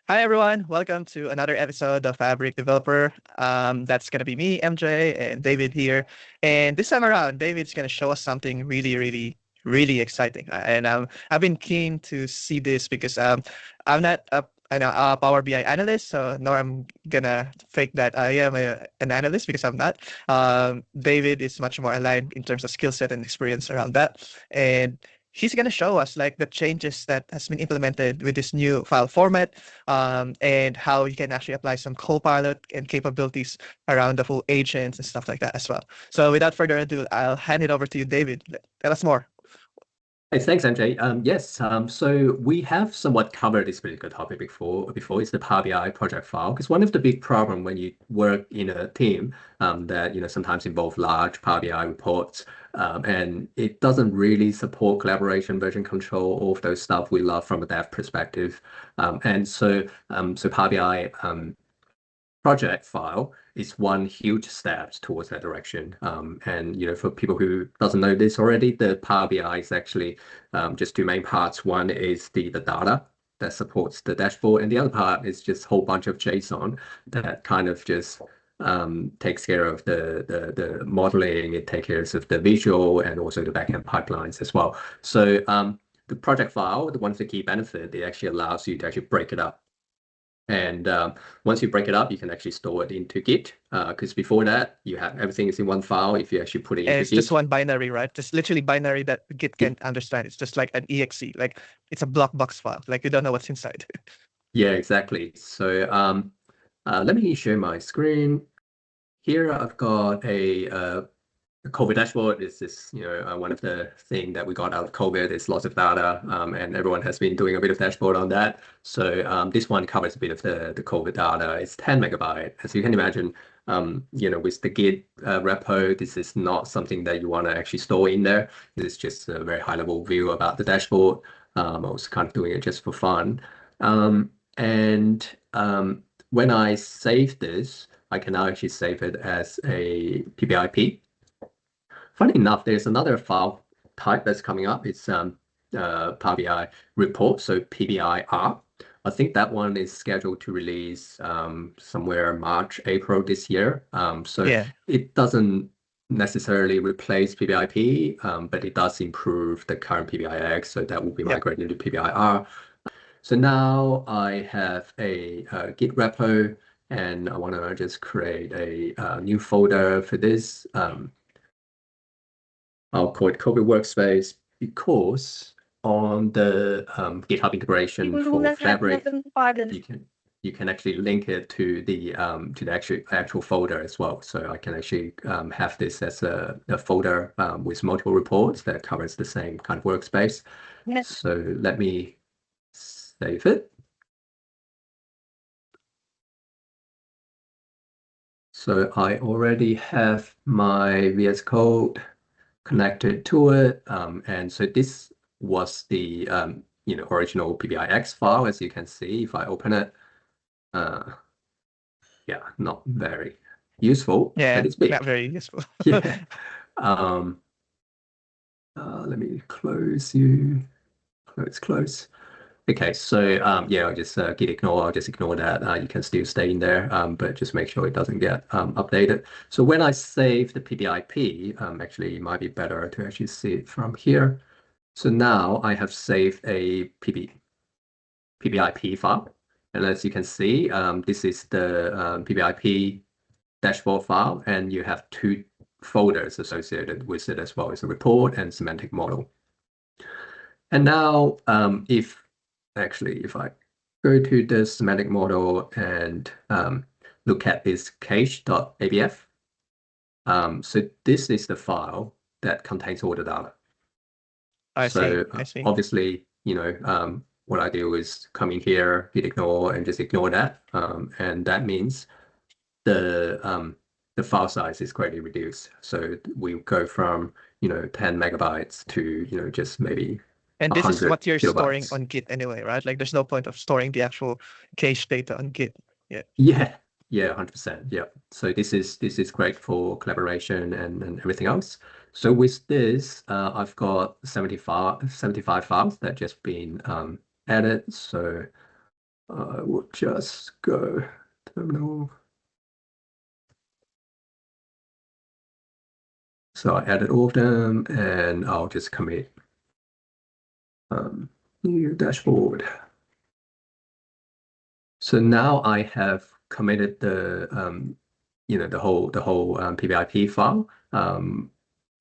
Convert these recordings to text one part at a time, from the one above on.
Hi everyone, welcome to another episode of Fabric Developer. That's gonna be me, MJ, and David here. And this time around, David's gonna show us something really exciting. And I've been keen to see this because I'm not a Power BI analyst, so no, I'm gonna fake that I am an analyst because I'm not. David is much more aligned in terms of skill set and experience around that, and he's going to show us like the changes that has been implemented with this new file format, and how you can actually apply some Copilot and capabilities around the full agents and stuff like that as well. So without further ado, I'll hand it over to you, David. Tell us more. Hey, thanks, MJ. Yes, so we have somewhat covered this particular topic before it's the Power BI project file. Because one of the big problem when you work in a team that sometimes involve large Power BI reports, and it doesn't really support collaboration, version control, all of those stuff we love from a dev perspective. So Power BI project file is one huge step towards that direction. And for people who doesn't know this already, the Power BI is actually just two main parts. One is the data that supports the dashboard, and the other part is just a whole bunch of JSON that kind of just takes care of the modeling. It takes care of the visual and also the backend pipelines as well. So the project file, one of the key benefits, it actually allows you to actually break it up. And once you break it up, you can actually store it into Git. Because before that, you have everything is in one file. If you actually put it into It's Git, just one binary, right? Just literally binary that Git yeah, can't understand. It's just like an exe, like it's a block box file. Like you don't know what's inside. yeah, exactly. So let me share my screen. Here I've got a COVID dashboard. Is this, one of the things that we got out of COVID is lots of data, and everyone has been doing a bit of dashboard on that. So this one covers a bit of the COVID data. It's 10 megabyte. As you can imagine, with the Git repo, this is not something that you want to actually store in there. This is just a very high level view about the dashboard. I was kind of doing it just for fun. And when I save this, I can now actually save it as a PBIP. Funny enough, there's another file type that's coming up. It's Power BI report, so PBIR. I think that one is scheduled to release somewhere March, April this year. So Yeah. it doesn't necessarily replace PBIP, but it does improve the current PBIX, so that will be Yep. migrated into PBIR. So now I have a Git repo, and I want to just create a new folder for this. I'll call it COVID Workspace because on the GitHub integration for Fabric, you can actually link it to the actual folder as well. So I can actually have this as a folder with multiple reports that covers the same kind of workspace. Yes. So let me save it. So I already have my VS Code connected to it. And so this was the original PBIX file, as you can see. If I open it, yeah, not very useful, Yeah, but it's big. not very useful. Yeah. Um, Let me close you. Close. Okay, so yeah, I'll just git ignore. I'll just ignore that. You can still stay in there, but just make sure it doesn't get updated. So when I save the PBIP, actually, it might be better to actually see it from here. So now I have saved a PBIP file, and as you can see, this is the PBIP dashboard file, and you have two folders associated with it as well as a report and semantic model. And now, if I go to the semantic model and look at this cache.abf, so this is the file that contains all the data. I see. So I see. obviously, what I do is come in here, hit ignore, and just ignore that. And that means the file size is greatly reduced. So we go from 10 megabytes to just maybe And this is 100 what you're storing kilobytes. on Git anyway, right? Like there's no point of storing the actual cache data on Git. Yeah. Yeah, yeah, 100%. Yeah. So this is great for collaboration and everything else. So with this, I've got 75 files that just been added. So I will just go terminal. So I added all of them and I'll just commit new dashboard. So now I have committed the the whole PBIP file.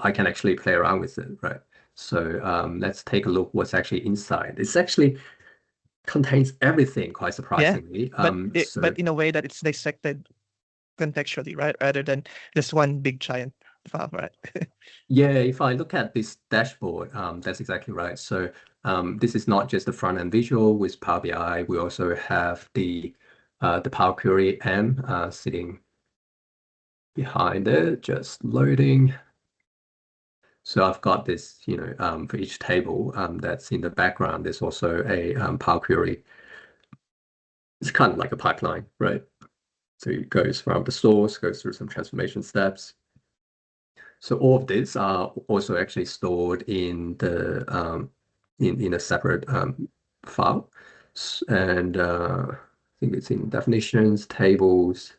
I can actually play around with it, right? So let's take a look what's actually inside. It's actually contains everything, quite Yeah, surprisingly. but in a way that it's dissected contextually, right? Rather than just one big giant file, right? Yeah, if I look at this dashboard, that's exactly right. So this is not just the front-end visual with Power BI. We also have the Power Query M sitting behind it, just loading. So I've got this, for each table that's in the background, there's also a Power Query. It's kind of like a pipeline, right? So it goes from the source, goes through some transformation steps. So all of these are also actually stored in the in a separate file, and I think it's in definitions, tables.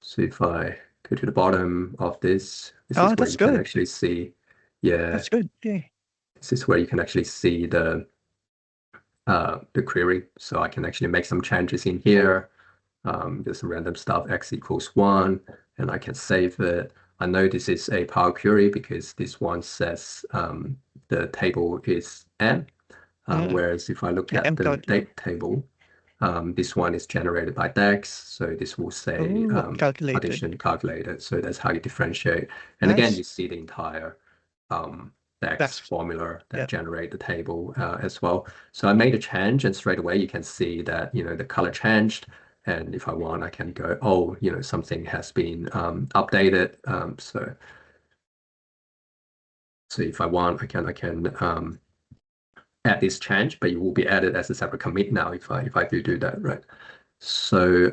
So if I go to the bottom of this Oh, is where that's you can good. actually see, yeah, That's good. Yeah. this is where you can actually see the query. So I can actually make some changes in here. Just random stuff, x equals 1, and I can save it. I know this is a Power Query because this one says the table is M, Mm. whereas if I look Yeah, at M the code. Yeah. date table, this one is generated by DAX, so this will say Oh, calculated. addition calculated. So that's how you differentiate. And again, Nice. you see the entire DAX That's formula that yeah. generate the table as well. So I made a change, and straight away you can see that the color changed. And if I want, I can go, oh, something has been updated. So if I want, I can add this change, but it will be added as a separate commit now if I do that, right? So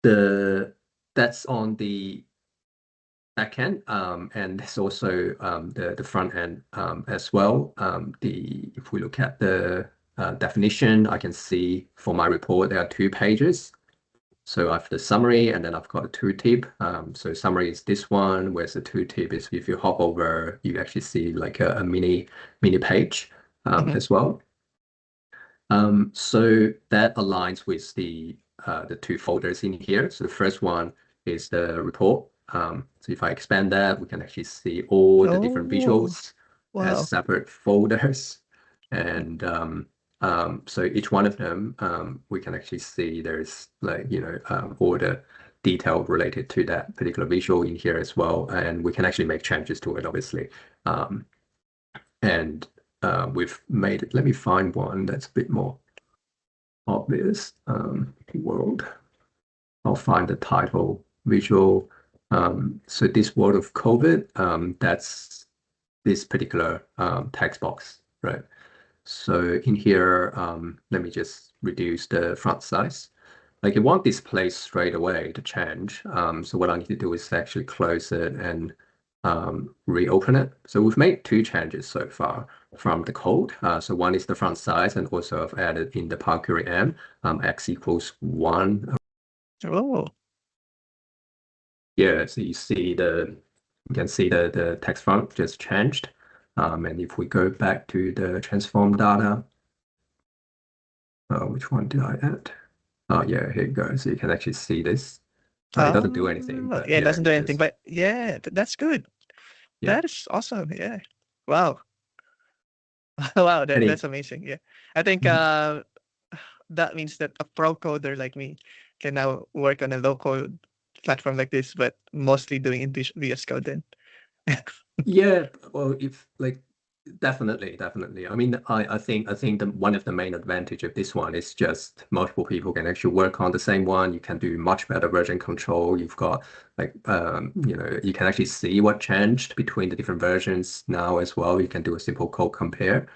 the that's on the backend, and there's also the front end as well. If we look at the definition, I can see for my report there are 2 pages. So I have the summary, and then I've got a tooltip. So summary is this one, whereas the tooltip is if you hop over, you actually see like a mini page Mhm. as well. So that aligns with the 2 folders in here. So the first one is the report. So if I expand that, we can actually see all the different Oh, visuals as wow. separate folders. And so each one of them, we can actually see there's like, all the detail related to that particular visual in here as well. And we can actually make changes to it, obviously. And we've made it. Let me find one that's a bit more obvious. World. I'll find the title visual. So this world of COVID, that's this particular text box, right? So in here, let me just reduce the font size. Like it won't display straight away to change. So what I need to do is actually close it and reopen it. So we've made 2 changes so far from the code. So one is the font size, and also I've added in the Power Query M, x equals 1. Oh, Yeah, so you can see the text font just changed. And if we go back to the transform data, which one did I add? Oh yeah, here you go. So you can actually see this. It doesn't do anything, but yeah, it yeah, doesn't do it anything, just but yeah, that's good. yeah. That is awesome. Yeah. Wow. Wow, Any that's amazing. Yeah. I think that means that a pro coder like me can now work on a low code platform like this, but mostly doing in VS Code then. Yeah, well, if like definitely. I mean, I think the one of the main advantage of this one is just multiple people can actually work on the same one. You can do much better version control. You've got like you can actually see what changed between the different versions now as well. You can do a simple code compare.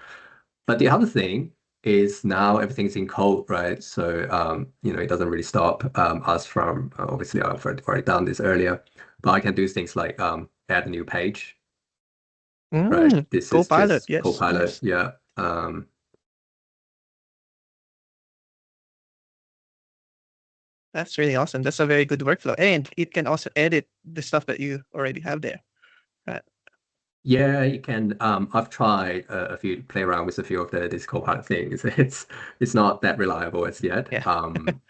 But the other thing is now everything's in code, right? So it doesn't really stop us from obviously I've already done this earlier, but I can do things like add a new page, right? Mm, This is Copilot. just Yes. Copilot. Nice. Yeah. That's really awesome. That's a very good workflow, and it can also edit the stuff that you already have there. Right. Yeah, you can. I've tried a few play around with a few of this Copilot things. It's not that reliable as yet. Yeah.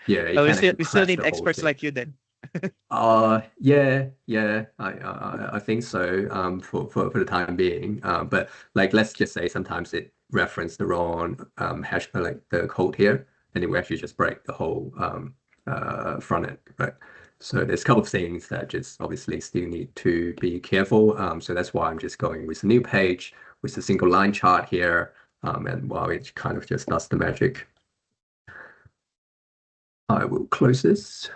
Yeah, it Well, can actually we still crash need the whole experts thing. like you then. Yeah. I think so. For the time being. But like let's just say sometimes it referenced the wrong hash like the code here, and it will actually just break the whole front end, right? So there's a couple of things that just obviously still need to be careful. So that's why I'm just going with a new page with a single line chart here. And while it kind of just does the magic, I will close this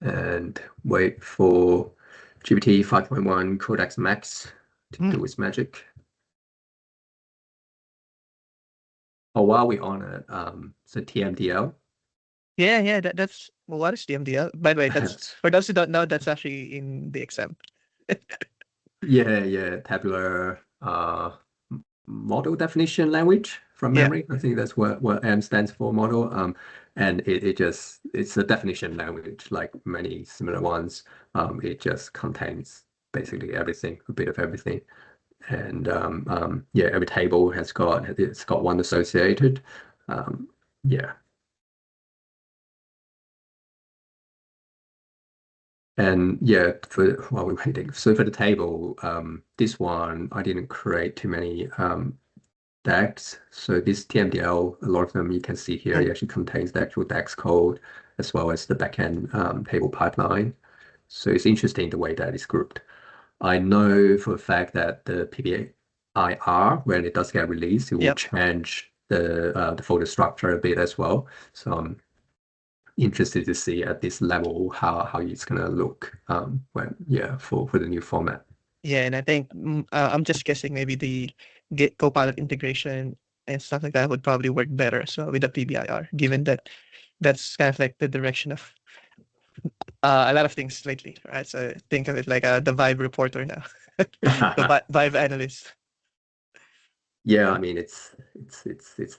and wait for GPT 5.1 Codex Max to Hmm. do its magic. Oh, while we're on it, so TMDL. Yeah. That's well, what is the MDL? By the way, that's for those who don't know, that's actually in the exam. Yeah, tabular model definition language from Yeah. memory. I think that's what M stands for, model. And it's a definition language like many similar ones. It just contains basically everything, a bit of everything. And yeah, every table has got one associated. Yeah. And yeah, while we're waiting, so for the table, this one I didn't create too many DAX. So this TMDL, a lot of them you can see here, Mm. it actually contains the actual DAX code as well as the backend table pipeline. So it's interesting the way that it's grouped. I know for a fact that the PBIR, when it does get released, it will Yep. change the folder structure a bit as well. So I'm interested to see at this level how it's gonna look for the new format. Yeah, and I think I'm just guessing maybe the Git Copilot integration and stuff like that would probably work better. So with the PBIR, given that that's kind of like the direction of a lot of things lately, right? So think of it like the Vibe reporter now, the Vibe analyst. Yeah, I mean it's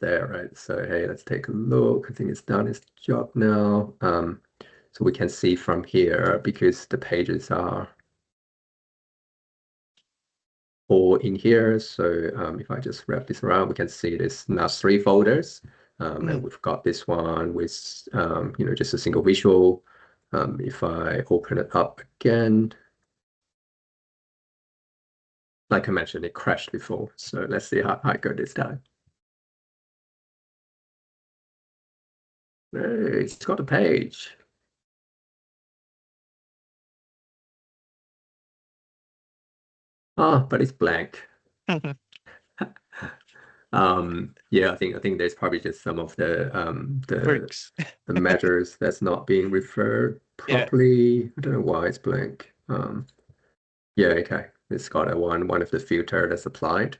there, right? So hey, let's take a look. I think it's done its job now. So we can see from here because the pages are all in here. So if I just wrap this around, we can see there's now 3 folders. And Mm. we've got this one with just a single visual. If I open it up again, like I mentioned, it crashed before. So let's see how I go this time. Hey, it's got a page. Oh, but it's blank. Yeah, I think there's probably just some of Works. the measures that's not being referred Yeah. properly. I don't know why it's blank. Yeah, okay. It's got one of the filter that's applied.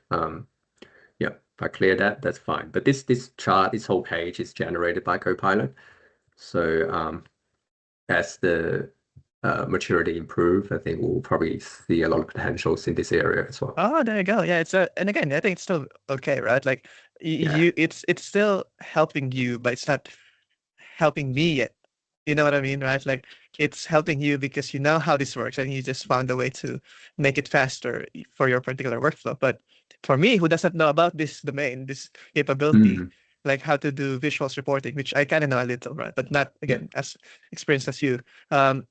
Yeah, if I clear that, that's fine. But this chart, this whole page is generated by Copilot. So as the maturity improve, I think we'll probably see a lot of potentials in this area as well. Oh, there you go. Yeah, and again, I think it's still okay, right? Like Yeah. it's still helping you, but it's not helping me yet. You know what I mean, right? Like it's helping you because you know how this works and you just found a way to make it faster for your particular workflow. But for me, who doesn't know about this domain, this capability, Mm, like how to do visuals reporting, which I kind of know a little, right? But not yeah. again as experienced as you.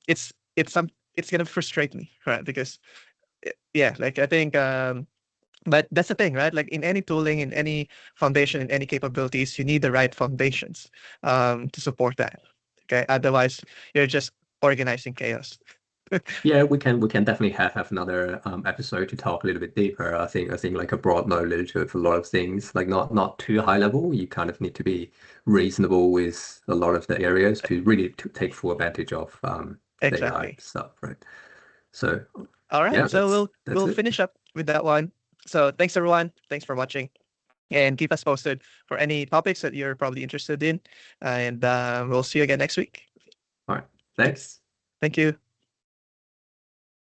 It's gonna frustrate me, right? Because yeah, like I think but that's the thing, right? Like in any tooling, in any foundation, in any capabilities, you need the right foundations to support that. Okay, otherwise you're just organizing chaos. Yeah, we can definitely have another episode to talk a little bit deeper. I think like a broad knowledge of a lot of things, like not too high level. You kind of need to be reasonable with a lot of the areas to really to take full advantage of the AI Exactly. stuff, right? So All right, yeah, so that's we'll it. finish up with that one. So thanks everyone. Thanks for watching, and keep us posted for any topics that you're probably interested in. And we'll see you again next week. All right. Thanks. Thank you.